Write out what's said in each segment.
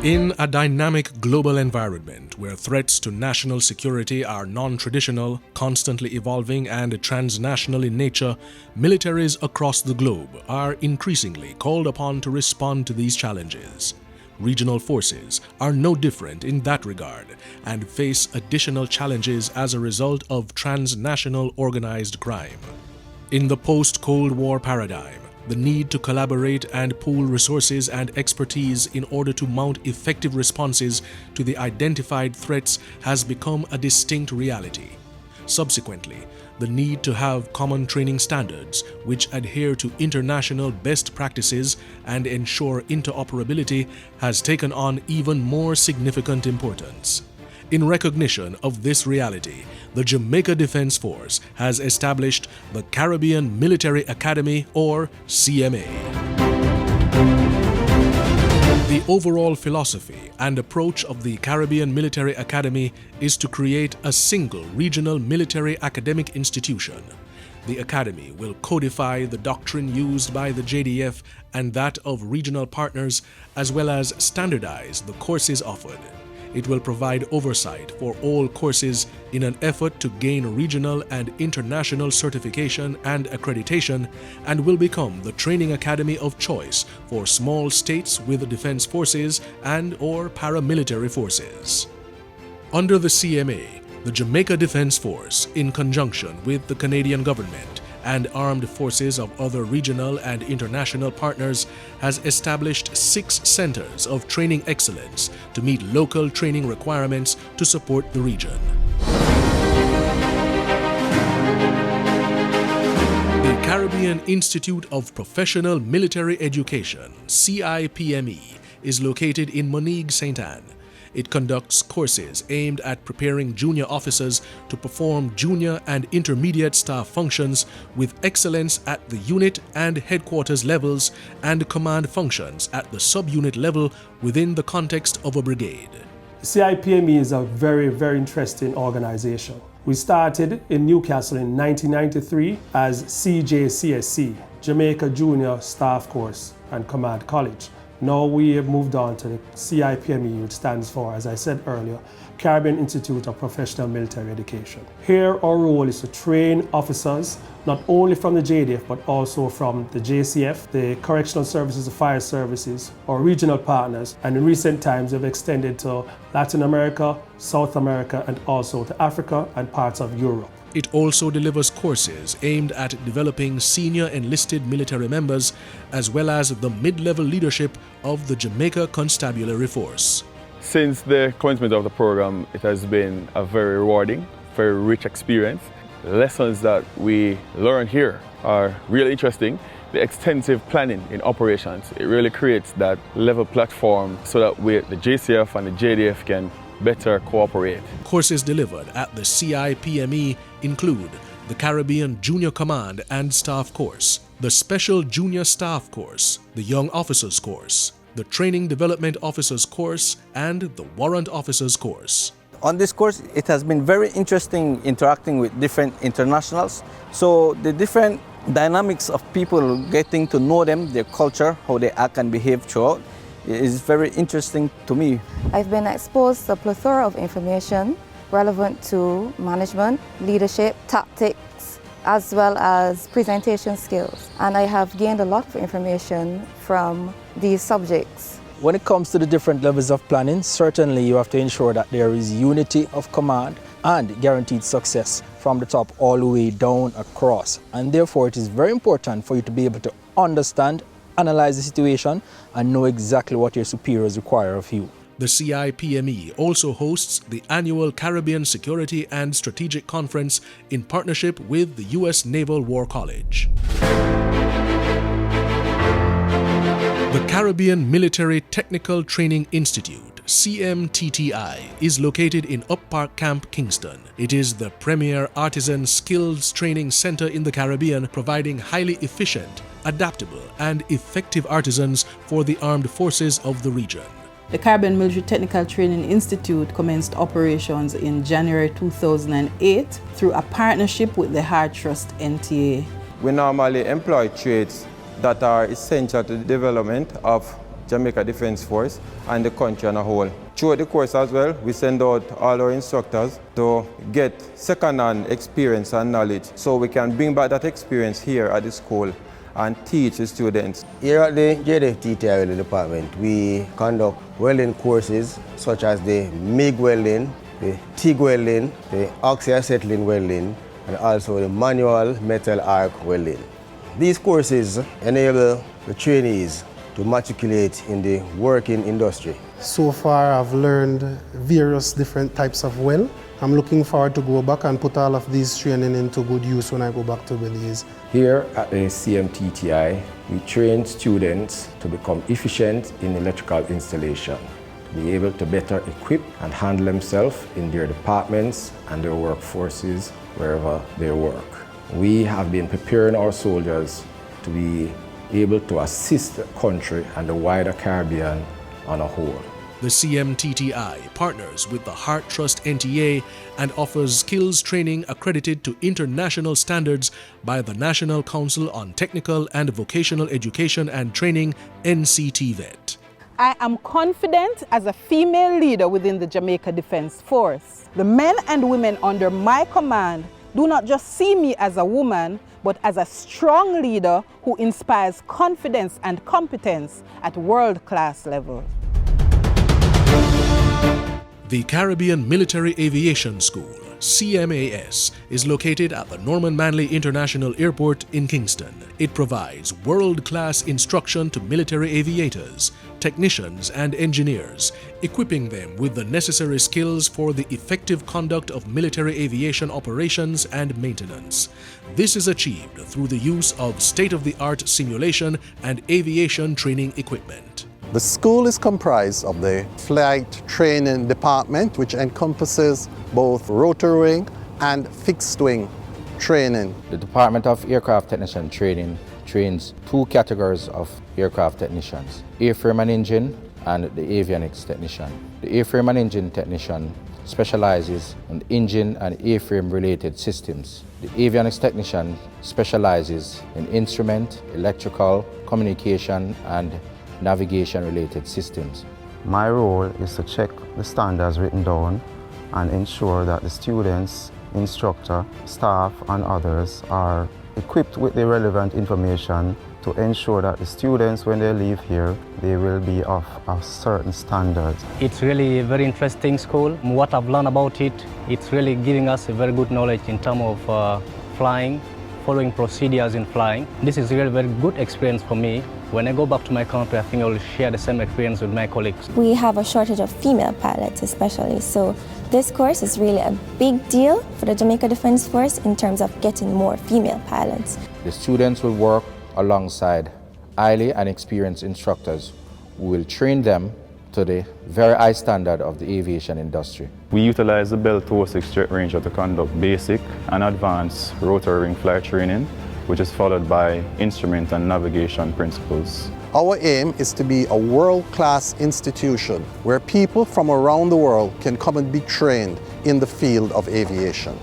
In a dynamic global environment where threats to national security are non-traditional, constantly evolving and transnational in nature, militaries across the globe are increasingly called upon to respond to these challenges. Regional forces are no different in that regard and face additional challenges as a result of transnational organized crime. In the post-Cold War paradigm, the need to collaborate and pool resources and expertise in order to mount effective responses to the identified threats has become a distinct reality. Subsequently, the need to have common training standards which adhere to international best practices and ensure interoperability has taken on even more significant importance. In recognition of this reality, the Jamaica Defense Force has established the Caribbean Military Academy, or CMA. The overall philosophy and approach of the Caribbean Military Academy is to create a single regional military academic institution. The Academy will codify the doctrine used by the JDF and that of regional partners, as well as standardize the courses offered. It will provide oversight for all courses in an effort to gain regional and international certification and accreditation, and will become the training academy of choice for small states with defense forces and/or paramilitary forces. Under the CMA, the Jamaica Defense Force, in conjunction with the Canadian government and armed forces of other regional and international partners, has established 6 centers of training excellence to meet local training requirements to support the region. The Caribbean Institute of Professional Military Education, CIPME, is located in Monigue, St. Anne. It conducts courses aimed at preparing junior officers to perform junior and intermediate staff functions with excellence at the unit and headquarters levels and command functions at the subunit level within the context of a brigade. CIPME is a very, very interesting organization. We started in Newcastle in 1993 as CJCSC, Jamaica Junior Staff Course and Command College. Now we have moved on to the CIPME, which stands for, as I said earlier, Caribbean Institute of Professional Military Education. Here our role is to train officers, not only from the JDF, but also from the JCF, the Correctional Services, the Fire Services, our regional partners, and in recent times we've extended to Latin America, South America, and also to Africa and parts of Europe. It also delivers courses aimed at developing senior enlisted military members as well as the mid-level leadership of the Jamaica Constabulary Force. Since the commencement of the program, it has been a very rewarding, very rich experience. The lessons that we learn here are really interesting. The extensive planning in operations, it really creates that level platform so that the JCF and the JDF can better cooperate. Courses delivered at the CIPME include the Caribbean Junior Command and Staff Course, the Special Junior Staff Course, the Young Officers Course, the Training Development Officers Course, and the Warrant Officers Course. On this course, it has been very interesting interacting with different internationals. So the different dynamics of people, getting to know them, their culture, how they act and behave throughout, is very interesting to me. I've been exposed to a plethora of information relevant to management, leadership, tactics, as well as presentation skills. And I have gained a lot of information from these subjects. When it comes to the different levels of planning, certainly you have to ensure that there is unity of command and guaranteed success from the top all the way down across. And therefore it is very important for you to be able to understand, analyze the situation, and know exactly what your superiors require of you. The CIPME also hosts the annual Caribbean Security and Strategic Conference in partnership with the U.S. Naval War College. The Caribbean Military Technical Training Institute, CMTTI, is located in Up Park Camp, Kingston. It is the premier artisan skills training center in the Caribbean, providing highly efficient, adaptable, and effective artisans for the armed forces of the region. The Caribbean Military Technical Training Institute commenced operations in January 2008 through a partnership with the Heart Trust NTA. We normally employ trades that are essential to the development of Jamaica Defence Force and the country on a whole. Throughout the course as well, we send out all our instructors to get second-hand experience and knowledge so we can bring back that experience here at the school and teach the students. Here at the JDF department, we conduct welding courses such as the MIG welding, the TIG welding, the oxy-acetylene welding, and also the manual metal arc welding. These courses enable the trainees to matriculate in the working industry. So far I've learned various different types of weld. I'm looking forward to go back and put all of these training into good use when I go back to Belize. Here at the CMTTI, we train students to become efficient in electrical installation, to be able to better equip and handle themselves in their departments and their workforces wherever they work. We have been preparing our soldiers to be able to assist the country and the wider Caribbean on a whole. The CMTTI partners with the Heart Trust NTA and offers skills training accredited to international standards by the National Council on Technical and Vocational Education and Training, NCTVET. I am confident as a female leader within the Jamaica Defence Force. The men and women under my command do not just see me as a woman, but as a strong leader who inspires confidence and competence at world-class level. The Caribbean Military Aviation School, CMAS, is located at the Norman Manley International Airport in Kingston. It provides world-class instruction to military aviators, technicians and engineers, equipping them with the necessary skills for the effective conduct of military aviation operations and maintenance. This is achieved through the use of state-of-the-art simulation and aviation training equipment. The school is comprised of the Flight Training Department, which encompasses both rotary wing and fixed wing training. The Department of Aircraft Technician Training trains two categories of aircraft technicians, airframe and engine and the avionics technician. The airframe and engine technician specializes in engine and airframe related systems. The avionics technician specializes in instrument, electrical, communication and navigation-related systems. My role is to check the standards written down and ensure that the students, instructor, staff and others are equipped with the relevant information to ensure that the students, when they leave here, they will be of a certain standard. It's really a very interesting school. What I've learned about it, it's really giving us a very good knowledge in terms of flying, following procedures in flying. This is really a very good experience for me. When I go back to my country, I think I will share the same experience with my colleagues. We have a shortage of female pilots especially, so this course is really a big deal for the Jamaica Defence Force in terms of getting more female pilots. The students will work alongside highly and experienced instructors who will train them to the very high standard of the aviation industry. We utilize the Bell 206 jet ranger to conduct basic and advanced rotary wing flight training, which is followed by instrument and navigation principles. Our aim is to be a world-class institution where people from around the world can come and be trained in the field of aviation.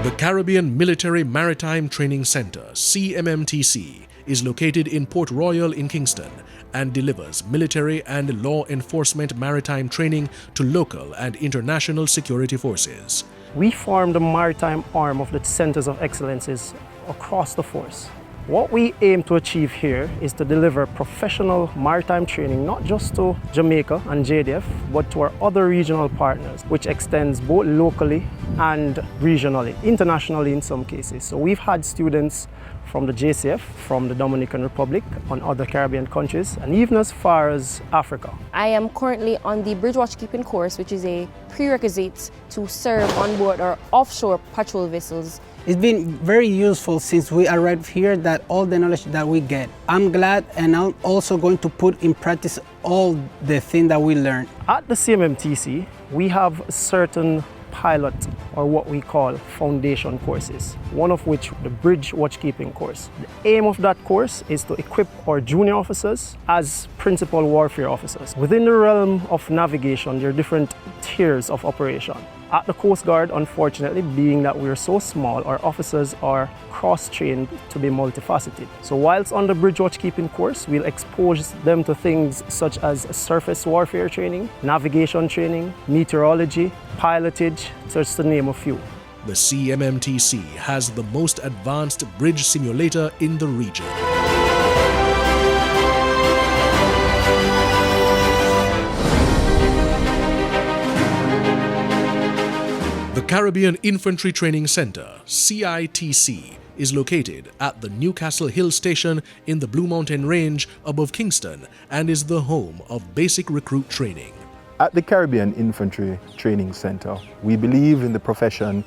The Caribbean Military Maritime Training Center, CMMTC, is located in Port Royal in Kingston and delivers military and law enforcement maritime training to local and international security forces. We form the maritime arm of the Centers of Excellences across the force. What we aim to achieve here is to deliver professional maritime training not just to Jamaica and JDF, but to our other regional partners, which extends both locally and regionally, internationally in some cases. So we've had students from the JCF, from the Dominican Republic, on other Caribbean countries, and even as far as Africa. I am currently on the bridge watchkeeping course, which is a prerequisite to serve on board our offshore patrol vessels. It's been very useful since we arrived here, that all the knowledge that we get. I'm glad, and I'm also going to put in practice all the things that we learned. At the CMMTC, we have certain pilot, or what we call foundation courses, one of which the bridge watchkeeping course. The aim of that course is to equip our junior officers as principal warfare officers. Within the realm of navigation, there are different tiers of operation. At the Coast Guard, unfortunately, being that we're so small, our officers are cross-trained to be multifaceted. So whilst on the bridge watchkeeping course, we'll expose them to things such as surface warfare training, navigation training, meteorology, pilotage, just to name a few. The CMMTC has the most advanced bridge simulator in the region. The Caribbean Infantry Training Center, CITC, is located at the Newcastle Hill Station in the Blue Mountain Range above Kingston and is the home of basic recruit training. At the Caribbean Infantry Training Center, we believe in the profession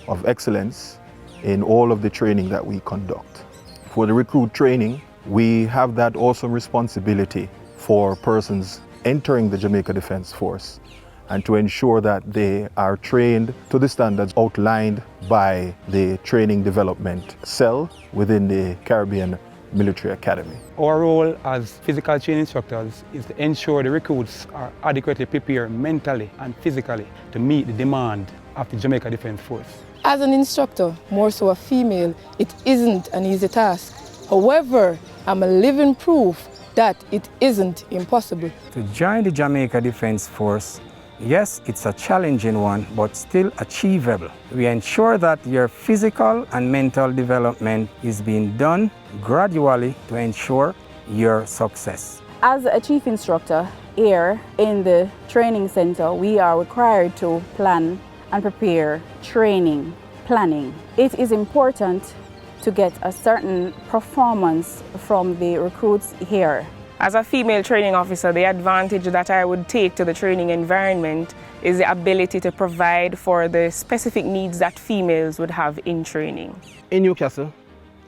of excellence in all of the training that we conduct. For the recruit training, we have that awesome responsibility for persons entering the Jamaica Defence Force and to ensure that they are trained to the standards outlined by the Training Development Cell within the Caribbean Military Academy. Our role as physical training instructors is to ensure the recruits are adequately prepared mentally and physically to meet the demand of the Jamaica Defence Force. As an instructor, more so a female, it isn't an easy task. However, I'm a living proof that it isn't impossible. To join the Jamaica Defence Force, yes, it's a challenging one, but still achievable. We ensure that your physical and mental development is being done gradually to ensure your success. As a chief instructor here in the training center, we are required to plan and prepare training, planning. It is important to get a certain performance from the recruits here. As a female training officer, the advantage that I would take to the training environment is the ability to provide for the specific needs that females would have in training. In Newcastle,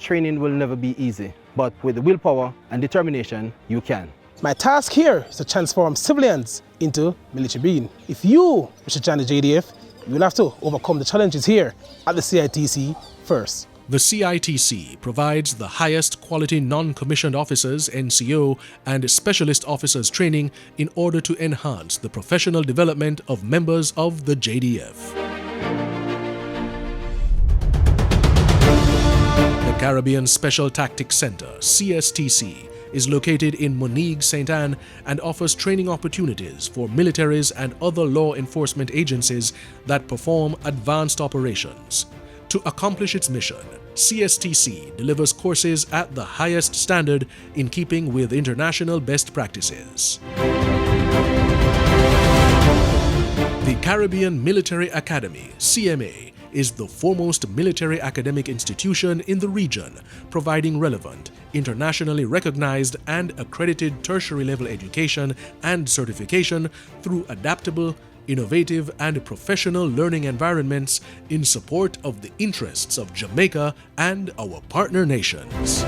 training will never be easy, but with the willpower and determination, you can. My task here is to transform civilians into military being. If you wish to join the JDF, you will have to overcome the challenges here at the CITC first. The CITC provides the highest quality non-commissioned officers, NCO, and specialist officers training in order to enhance the professional development of members of the JDF. The Caribbean Special Tactics Center, CSTC, is located in Monigue, St. Anne and offers training opportunities for militaries and other law enforcement agencies that perform advanced operations. To accomplish its mission, CSTC delivers courses at the highest standard in keeping with international best practices. The Caribbean Military Academy, CMA, is the foremost military academic institution in the region, providing relevant, internationally recognized and accredited tertiary level education and certification through adaptable, innovative and professional learning environments in support of the interests of Jamaica and our partner nations.